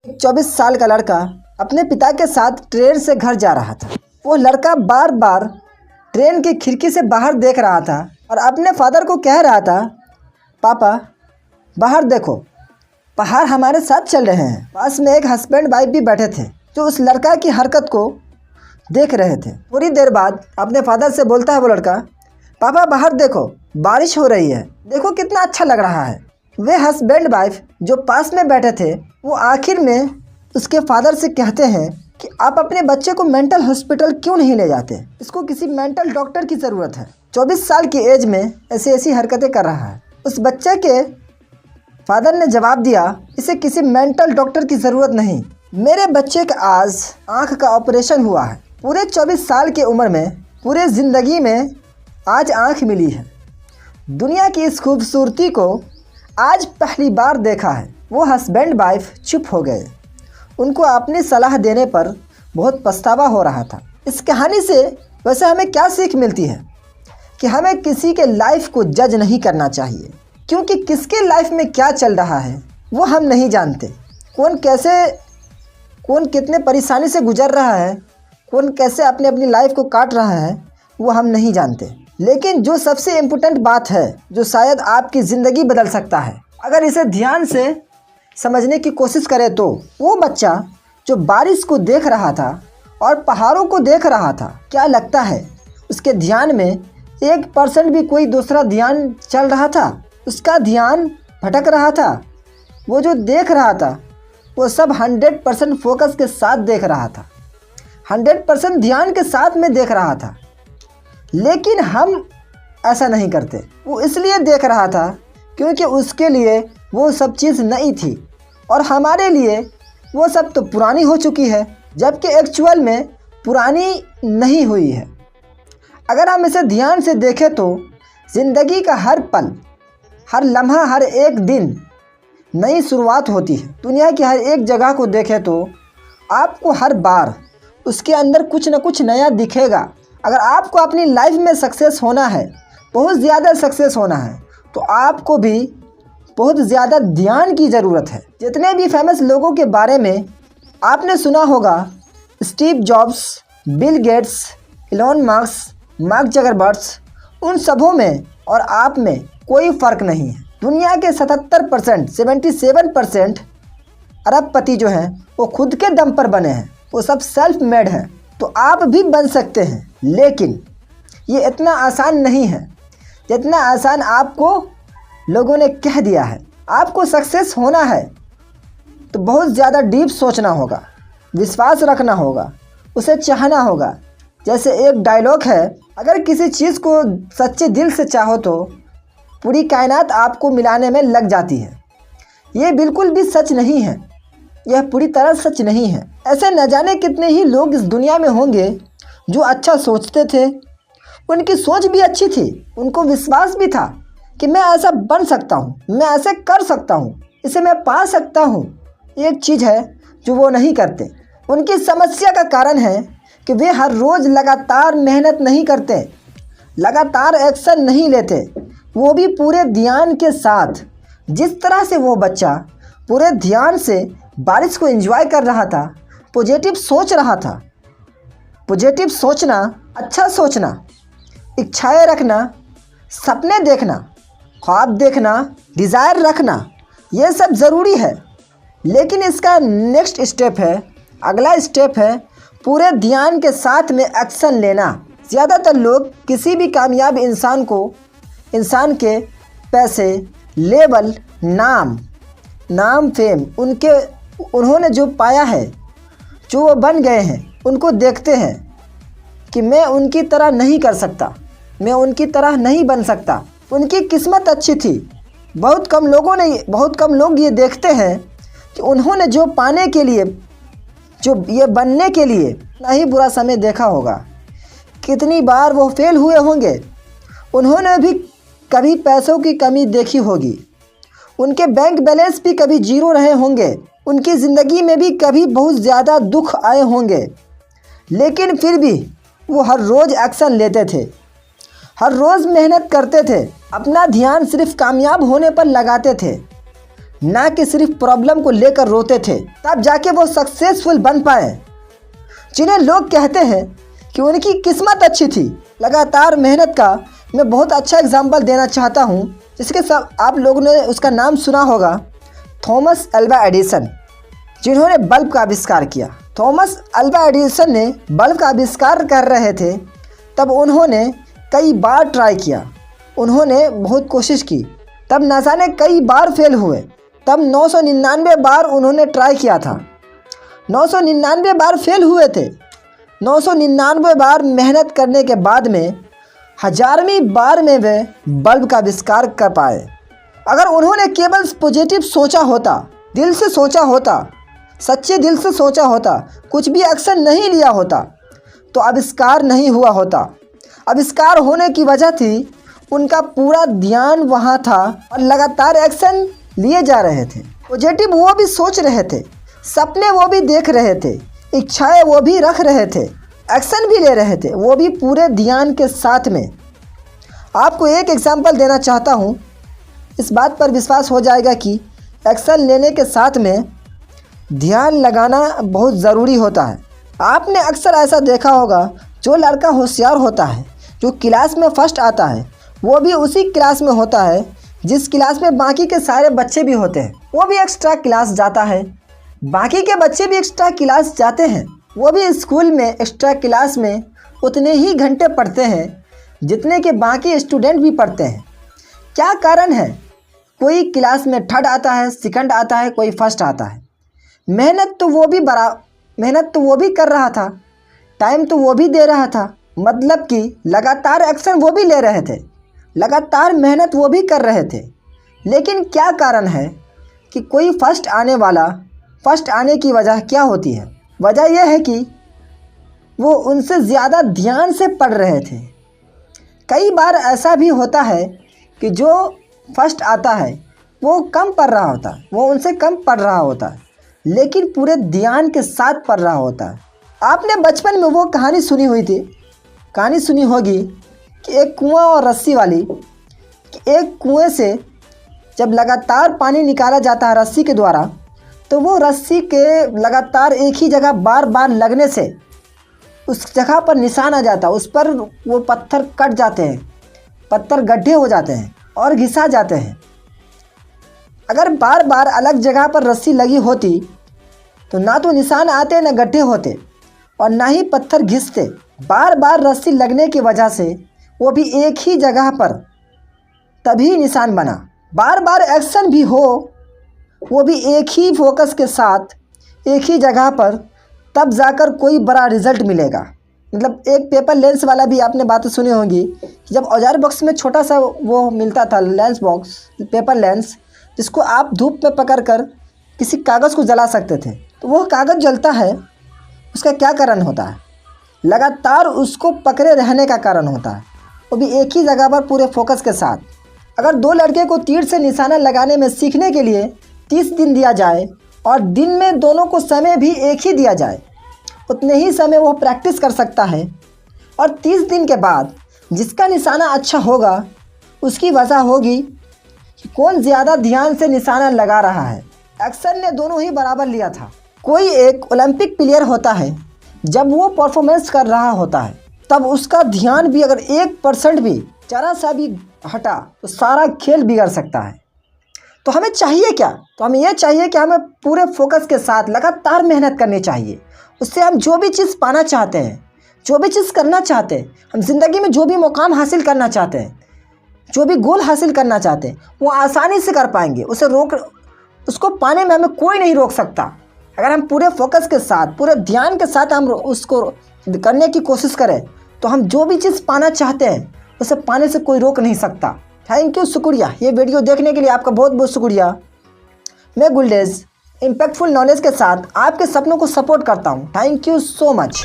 एक 24 साल का लड़का अपने पिता के साथ ट्रेन से घर जा रहा था। वो लड़का बार बार ट्रेन की खिड़की से बाहर देख रहा था और अपने फादर को कह रहा था, पापा बाहर देखो, पहाड़ हमारे साथ चल रहे हैं। पास में एक हस्बैंड वाइफ भी बैठे थे जो उस लड़का की हरकत को देख रहे थे। थोड़ी देर बाद अपने फादर से बोलता है वो लड़का, पापा बाहर देखो, बारिश हो रही है, देखो कितना अच्छा लग रहा है। वे हस्बैंड वाइफ जो पास में बैठे थे वो आखिर में उसके फादर से कहते हैं कि आप अपने बच्चे को मेंटल हॉस्पिटल क्यों नहीं ले जाते, इसको किसी मेंटल डॉक्टर की ज़रूरत है। 24 साल की एज में ऐसी हरकतें कर रहा है। उस बच्चे के फादर ने जवाब दिया, इसे किसी मेंटल डॉक्टर की ज़रूरत नहीं, मेरे बच्चे का आज आँख का ऑपरेशन हुआ है। पूरे 24 साल की उम्र में, पूरे ज़िंदगी में आज आँख मिली है। दुनिया की इस खूबसूरती को आज पहली बार देखा है। वो हस्बैंड वाइफ चुप हो गए। उनको अपनी सलाह देने पर बहुत पछतावा हो रहा था। इस कहानी से वैसे हमें क्या सीख मिलती है कि हमें किसी के लाइफ को जज नहीं करना चाहिए, क्योंकि किसके लाइफ में क्या चल रहा है वो हम नहीं जानते। कौन कितने परेशानी से गुजर रहा है, कौन कैसे अपनी अपनी लाइफ को काट रहा है वो हम नहीं जानते। लेकिन जो सबसे इम्पोर्टेंट बात है, जो शायद आपकी ज़िंदगी बदल सकता है अगर इसे ध्यान से समझने की कोशिश करें, तो वो बच्चा जो बारिश को देख रहा था और पहाड़ों को देख रहा था, क्या लगता है उसके ध्यान में 1% भी कोई दूसरा ध्यान चल रहा था? उसका ध्यान भटक रहा था। वो जो देख रहा था वो सब 100% फोकस के साथ देख रहा था, 100% ध्यान के साथ में देख रहा था। लेकिन हम ऐसा नहीं करते। वो इसलिए देख रहा था क्योंकि उसके लिए वो सब चीज़ नई थी और हमारे लिए वो सब तो पुरानी हो चुकी है, जबकि एक्चुअल में पुरानी नहीं हुई है। अगर हम इसे ध्यान से देखें तो ज़िंदगी का हर पल, हर लम्हा, हर एक दिन नई शुरुआत होती है। दुनिया की हर एक जगह को देखें तो आपको हर बार उसके अंदर कुछ न कुछ नया दिखेगा। अगर आपको अपनी लाइफ में सक्सेस होना है, बहुत ज़्यादा सक्सेस होना है, तो आपको भी बहुत ज़्यादा ध्यान की ज़रूरत है। जितने भी फेमस लोगों के बारे में आपने सुना होगा, Steve jobs, Bill Gates, Elon Musk, mark Zuckerberg, उन सबों में और आप में कोई फ़र्क नहीं है। दुनिया के 77%, 77% अरबपति जो हैं वो खुद के दम पर बने हैं, वो सब सेल्फ मेड हैं। तो आप भी बन सकते हैं, लेकिन ये इतना आसान नहीं है जितना आसान आपको लोगों ने कह दिया है। आपको सक्सेस होना है तो बहुत ज़्यादा डीप सोचना होगा, विश्वास रखना होगा, उसे चाहना होगा। जैसे एक डायलॉग है, अगर किसी चीज़ को सच्चे दिल से चाहो तो पूरी कायनात आपको मिलाने में लग जाती है। ये बिल्कुल भी सच नहीं है, यह पूरी तरह सच नहीं है। ऐसे न जाने कितने ही लोग इस दुनिया में होंगे जो अच्छा सोचते थे, उनकी सोच भी अच्छी थी, उनको विश्वास भी था कि मैं ऐसा बन सकता हूँ, मैं ऐसे कर सकता हूँ, इसे मैं पा सकता हूँ। एक चीज़ है जो वो नहीं करते। उनकी समस्या का कारण है कि वे हर रोज़ लगातार मेहनत नहीं करते, लगातार एक्शन नहीं लेते, वो भी पूरे ध्यान के साथ। जिस तरह से वो बच्चा पूरे ध्यान से बारिश को एंजॉय कर रहा था, पॉजिटिव सोच रहा था। पॉजिटिव सोचना, अच्छा सोचना, इच्छाएं रखना, सपने देखना, ख्वाब देखना, डिज़ायर रखना, ये सब ज़रूरी है। लेकिन इसका नेक्स्ट स्टेप है, अगला स्टेप है पूरे ध्यान के साथ में एक्शन लेना। ज़्यादातर लोग किसी भी कामयाब इंसान के पैसे, लेवल, नाम फेम, उन्होंने जो पाया है, जो वो बन गए हैं, उनको देखते हैं कि मैं उनकी तरह नहीं कर सकता, मैं उनकी तरह नहीं बन सकता। उनकी किस्मत अच्छी थी। बहुत कम लोग ये देखते हैं कि उन्होंने जो पाने के लिए, जो ये बनने के लिए ना ही बुरा समय देखा होगा, कितनी बार वो फेल हुए होंगे, उन्होंने भी कभी पैसों की कमी देखी होगी, उनके बैंक बैलेंस भी कभी जीरो रहे होंगे, उनकी ज़िंदगी में भी कभी बहुत ज़्यादा दुख आए होंगे। लेकिन फिर भी वो हर रोज़ एक्शन लेते थे, हर रोज़ मेहनत करते थे, अपना ध्यान सिर्फ कामयाब होने पर लगाते थे। ना कि सिर्फ प्रॉब्लम को लेकर रोते थे, तब जाके वो सक्सेसफुल बन पाए। जिन्हें लोग कहते हैं कि उनकी किस्मत अच्छी थी, लगातार मेहनत का मैं बहुत अच्छा एग्जाम्पल देना चाहता हूँ, जिसके सब आप लोगों ने उसका नाम सुना होगा, थॉमस अल्वा एडिसन, जिन्होंने बल्ब का आविष्कार किया। थॉमस अल्वा एडिसन ने बल्ब का आविष्कार कर रहे थे, तब उन्होंने कई बार ट्राई किया, उन्होंने बहुत कोशिश की, तब न जाने कई बार फेल हुए। तब 999 बार उन्होंने ट्राई किया था, 999 बार फेल हुए थे। 999 बार मेहनत करने के बाद में 1000वीं बार में वे बल्ब का आविष्कार कर पाए। अगर उन्होंने केवल पॉजिटिव सोचा होता, दिल से सोचा होता, सच्चे दिल से सोचा होता, कुछ भी एक्शन नहीं लिया होता, तो आविष्कार नहीं हुआ होता। आविष्कार होने की वजह थी उनका पूरा ध्यान वहाँ था और लगातार एक्शन लिए जा रहे थे। पॉजिटिव वो भी सोच रहे थे, सपने वो भी देख रहे थे, इच्छाएं वो भी रख रहे थे, एक्शन भी ले रहे थे, वो भी पूरे ध्यान के साथ में। आपको एक एग्जांपल देना चाहता हूँ, इस बात पर विश्वास हो जाएगा कि एक्शन लेने के साथ में ध्यान लगाना बहुत ज़रूरी होता है। आपने अक्सर ऐसा देखा होगा, जो लड़का होशियार होता है, जो क्लास में फर्स्ट आता है, वो भी उसी क्लास में होता है जिस क्लास में बाकी के सारे बच्चे भी होते हैं। वो भी एक्स्ट्रा क्लास जाता है, बाकी के बच्चे भी एक्स्ट्रा क्लास जाते हैं, वो भी स्कूल में एक्स्ट्रा क्लास में उतने ही घंटे पढ़ते हैं जितने के बाकी स्टूडेंट भी पढ़ते हैं। क्या कारण है? कोई क्लास में थर्ड आता है, सेकंड आता है, कोई फर्स्ट आता है। मेहनत तो वो भी कर रहा था, टाइम तो वो भी दे रहा था, मतलब कि लगातार एक्शन वो भी ले रहे थे, लगातार मेहनत वो भी कर रहे थे। लेकिन क्या कारण है कि कोई फर्स्ट आने की वजह क्या होती है? वजह यह है कि वो उनसे ज़्यादा ध्यान से पढ़ रहे थे। कई बार ऐसा भी होता है कि जो फर्स्ट आता है वो कम पढ़ रहा होता है, वो उनसे कम पढ़ रहा होता है, लेकिन पूरे ध्यान के साथ पढ़ रहा होता है। आपने बचपन में वो कहानी सुनी होगी कि एक कुआं और रस्सी वाली, कि एक कुएं से जब लगातार पानी निकाला जाता है रस्सी के द्वारा, तो वो रस्सी के लगातार एक ही जगह बार बार लगने से उस जगह पर निशान आ जाता है, उस पर वो पत्थर कट जाते हैं, पत्थर गड्ढे हो जाते हैं और घिसा जाते हैं। अगर बार बार अलग जगह पर रस्सी लगी होती तो ना तो निशान आते, ना गड्ढे होते और ना ही पत्थर घिसते। बार बार रस्सी लगने की वजह से वो भी एक ही जगह पर तभी निशान बना। बार बार एक्शन भी हो, वो भी एक ही फोकस के साथ एक ही जगह पर, तब जाकर कोई बड़ा रिजल्ट मिलेगा। मतलब एक पेपर लेंस वाला भी आपने बातें सुनी होंगी कि जब औजार बॉक्स में छोटा सा वो मिलता था लेंस बॉक्स, पेपर लेंस, जिसको आप धूप में पकड़कर किसी कागज़ को जला सकते थे, तो वो कागज़ जलता है, उसका क्या कारण होता है? लगातार उसको पकड़े रहने का कारण होता है, वो भी एक ही जगह पर पूरे फोकस के साथ। अगर दो लड़के को तीर से निशाना लगाने में सीखने के लिए 30 दिन दिया जाए और दिन में दोनों को समय भी एक ही दिया जाए, उतने ही समय वो प्रैक्टिस कर सकता है और 30 दिन के बाद जिसका निशाना अच्छा होगा उसकी वजह होगी कि कौन ज़्यादा ध्यान से निशाना लगा रहा है। एक्शन ने दोनों ही बराबर लिया था। कोई एक ओलंपिक प्लेयर होता है, जब वो परफॉर्मेंस कर रहा होता है तब उसका ध्यान भी अगर 1% भी, जरा सा भी हटा तो सारा खेल बिगड़ सकता है। तो हमें चाहिए क्या? तो हमें यह चाहिए कि हमें पूरे फोकस के साथ लगातार मेहनत करनी चाहिए। उससे हम जो भी चीज़ पाना चाहते हैं, जो भी चीज़ करना चाहते हैं, हम ज़िंदगी में जो भी मुकाम हासिल करना चाहते हैं, जो भी गोल हासिल करना चाहते हैं, वो आसानी से कर पाएंगे। उसको पाने में हमें कोई नहीं रोक सकता। अगर हम पूरे फोकस के साथ, पूरे ध्यान के साथ हम उसको करने की कोशिश करें, तो हम जो भी चीज़ पाना चाहते हैं उसे पाने से कोई रोक नहीं सकता। थैंक यू, शुक्रिया। ये वीडियो देखने के लिए आपका बहुत बहुत शुक्रिया। मैं गुलडेज इम्पैक्टफुल नॉलेज के साथ आपके सपनों को सपोर्ट करता हूँ। Thank you so much.